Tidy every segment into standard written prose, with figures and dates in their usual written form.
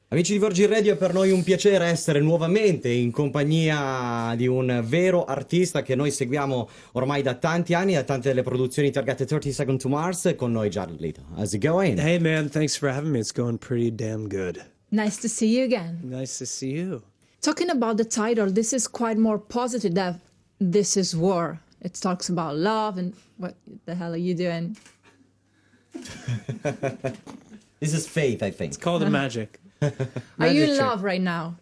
Amici di Virgin Radio, è per noi un piacere essere nuovamente in compagnia di un vero artista che noi seguiamo ormai da tanti anni, da tante delle produzioni targate 30 Seconds to Mars, con noi Jared Leto. How's it going? Hey man, thanks for having me. It's going pretty damn good. Nice to see you again. Nice to see you. Talking about the title, this is quite more positive than This Is War. It talks about love and what the hell are you doing? This is faith, I think. It's called the magic. Are you in trick. love right now?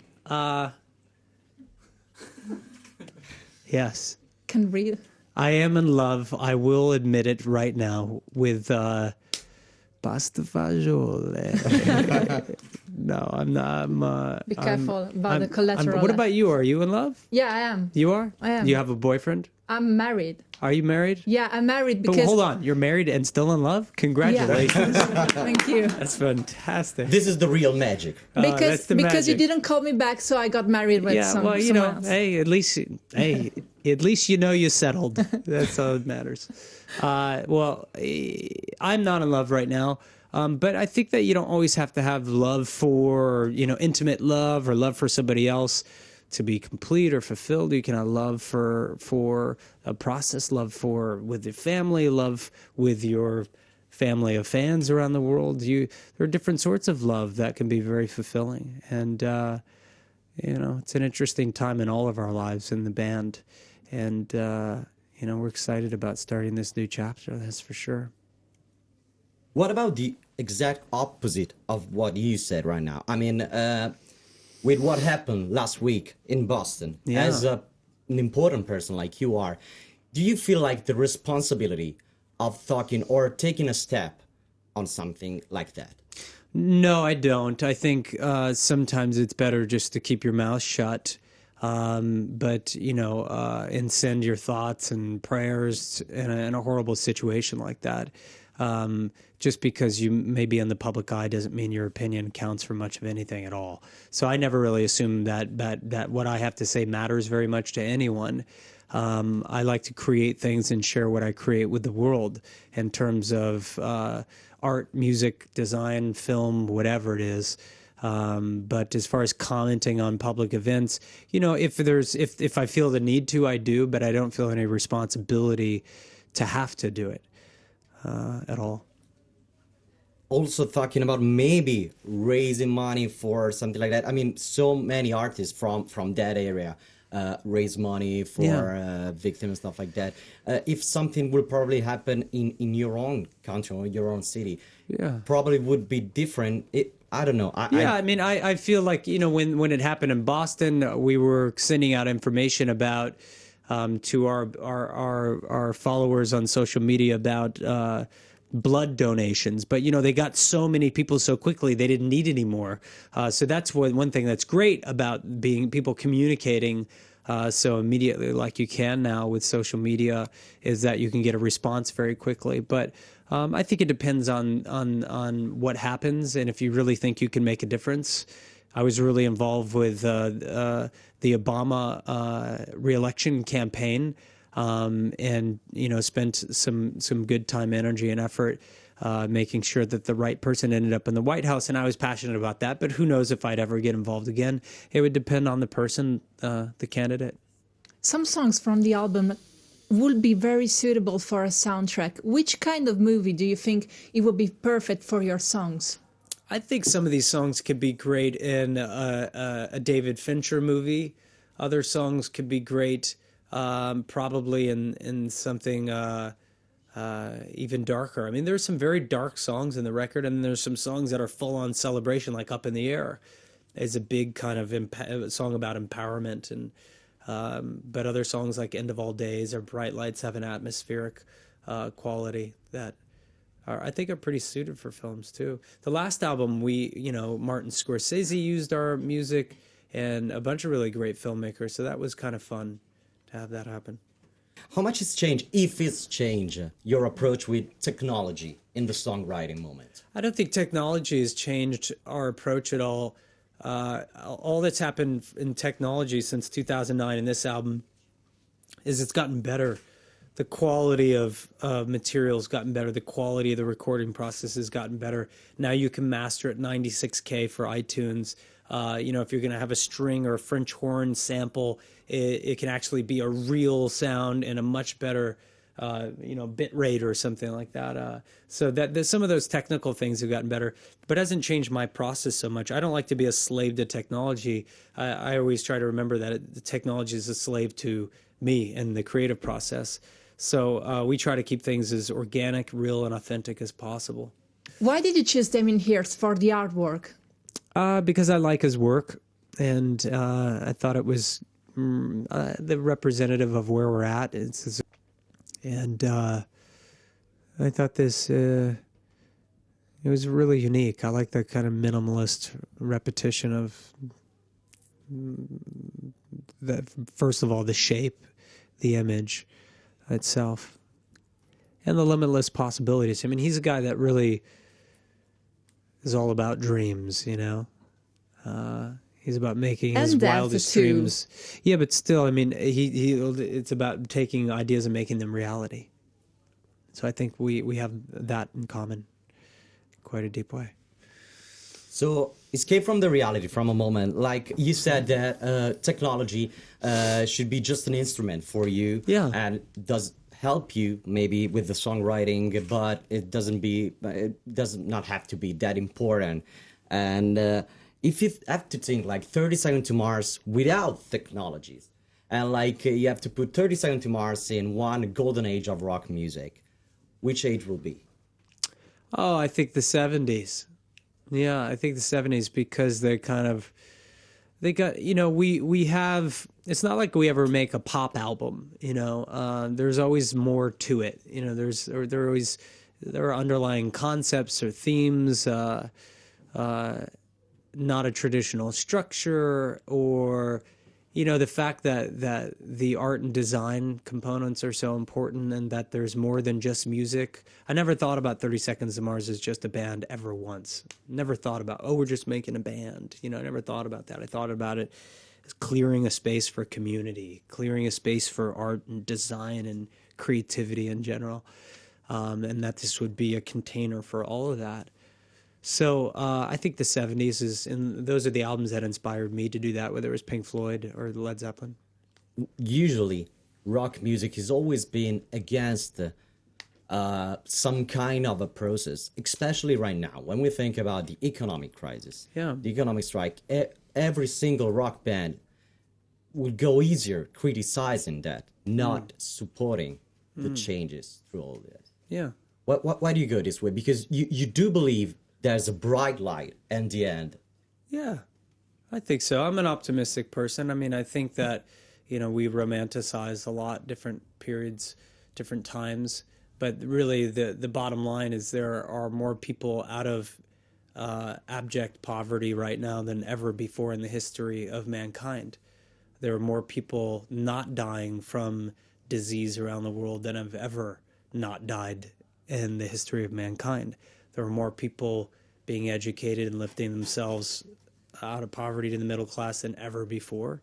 Yes. Can read. I am in love. I will admit it right now with pasta fagioli. No, I'm not. Be careful about the collateral. What about you? Are you in love? Yeah, I am. You are? I am. You have a boyfriend? I'm married. Are you married? Yeah, I'm married But because... hold on, you're married and still in love? Congratulations. Thank you. That's fantastic. This is the real magic. Because that's the because you magic. didn't call me back, so I got married with someone else. Hey, at least you know you settled. That's all that matters. I'm not in love right now, but I think that you don't always have to have love for, intimate love or love for somebody else to be complete or fulfilled. You can have love for a process, love with your family, love with your family of fans around the world. There are different sorts of love that can be very fulfilling. And, it's an interesting time in all of our lives in the band. And, we're excited about starting this new chapter, that's for sure. What about the exact opposite of what you said right now? I mean, with what happened last week in Boston, as an important person like you are, do you feel like the responsibility of talking or taking a step on something like that? No, I don't. I think sometimes it's better just to keep your mouth shut, and send your thoughts and prayers in a horrible situation like that. Just because you may be in the public eye doesn't mean your opinion counts for much of anything at all. So I never really assume that what I have to say matters very much to anyone. I like to create things and share what I create with the world in terms of art, music, design, film, whatever it is. But as far as commenting on public events, if I feel the need to, I do, but I don't feel any responsibility to have to do it at all. Also talking about maybe raising money for something like that. I mean, so many artists from that area raise money for victims and stuff like that. If something will probably happen in your own country or your own city, probably would be different. I don't know. I feel like, when it happened in Boston, we were sending out information about to our followers on social media about blood donations, but they got so many people so quickly they didn't need any more. So that's one thing that's great about being people communicating so immediately like you can now with social media, is that you can get a response very quickly. But I think it depends on what happens and if you really think you can make a difference. I was really involved with the Obama re-election campaign. And spent some good time, energy, and effort making sure that the right person ended up in the White House. And I was passionate about that, but who knows if I'd ever get involved again. It would depend on the person, the candidate. Some songs from the album would be very suitable for a soundtrack. Which kind of movie do you think it would be perfect for your songs? I think some of these songs could be great in a David Fincher movie. Other songs could be great probably in something even darker. I mean, there's some very dark songs in the record, and there's some songs that are full-on celebration, like Up in the Air is a big kind of song about empowerment. And but other songs like End of All Days or Bright Lights have an atmospheric quality that I think are pretty suited for films too. The last album, Martin Scorsese used our music and a bunch of really great filmmakers, so that was kind of fun to have that happen. How much has changed, if it's changed, your approach with technology in the songwriting moment? I don't think technology has changed our approach at all. All that's happened in technology since 2009 in this album is it's gotten better the quality of materials gotten better. The quality of the recording process has gotten better. Now you can master at 96K for iTunes. If you're going to have a string or a French horn sample, it can actually be a real sound and a much better, bit rate or something like that. So that some of those technical things have gotten better, but it hasn't changed my process so much. I don't like to be a slave to technology. I always try to remember that the technology is a slave to me and the creative process. So we try to keep things as organic, real, and authentic as possible. Why did you choose Damien Hirst for the artwork? Because I like his work, and I thought it was the representative of where we're at. I thought this it was really unique. I like the kind of minimalist repetition of first of all, the shape, the image itself, and the limitless possibilities. I mean, he's a guy that really is all about dreams, He's about making his wildest dreams. Yeah, but still, I mean, it's about taking ideas and making them reality. So I think we have that in common in quite a deep way. So escape from the reality from a moment. Like you said that technology should be just an instrument for you. Yeah. And does help you maybe with the songwriting, but it does not have to be that important. And if you have to think like 30 Seconds to Mars without technologies, and like you have to put 30 Seconds to Mars in one golden age of rock music, which age will be? Oh, I think the 70s. Yeah, I think the 70s, because they got, we have, it's not like we ever make a pop album, there's always more to it. There are underlying concepts or themes, not a traditional structure, or the fact that the art and design components are so important, and that there's more than just music. I never thought about 30 Seconds to Mars as just a band ever once. Never thought about, we're just making a band. I never thought about that. I thought about it as clearing a space for community, clearing a space for art and design and creativity in general, and that this would be a container for all of that. So I think the 70s and those are the albums that inspired me to do that, whether it was Pink Floyd or Led Zeppelin. Usually, rock music has always been against some kind of a process, especially right now, when we think about the economic crisis, the economic strike. Every single rock band will go easier criticizing that, not supporting the changes through all this. Yeah. Why do you go this way? Because you do believe there's a bright light in the end. Yeah, I think so. I'm an optimistic person. I mean, I think that, we romanticize a lot, different periods, different times. But really, the bottom line is there are more people out of abject poverty right now than ever before in the history of mankind. There are more people not dying from disease around the world than have ever not died in the history of mankind. There are more people being educated and lifting themselves out of poverty to the middle class than ever before.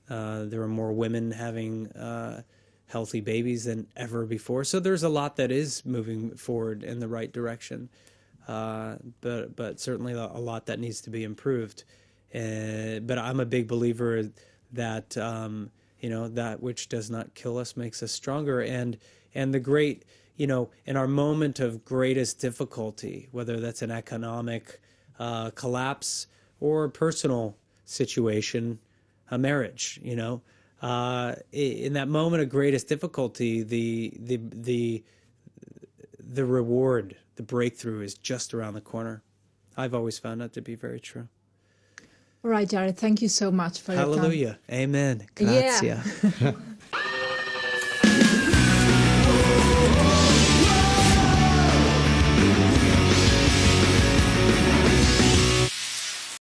There are more women having healthy babies than ever before. So there's a lot that is moving forward in the right direction, but certainly a lot that needs to be improved. But I'm a big believer that that which does not kill us makes us stronger. And the great, in our moment of greatest difficulty, whether that's an economic collapse or a personal situation, a marriage, in that moment of greatest difficulty, the reward, the breakthrough is just around the corner. I've always found that to be very true. All right, Jared, thank you so much for your time. Hallelujah. Amen. Grazie. Yeah.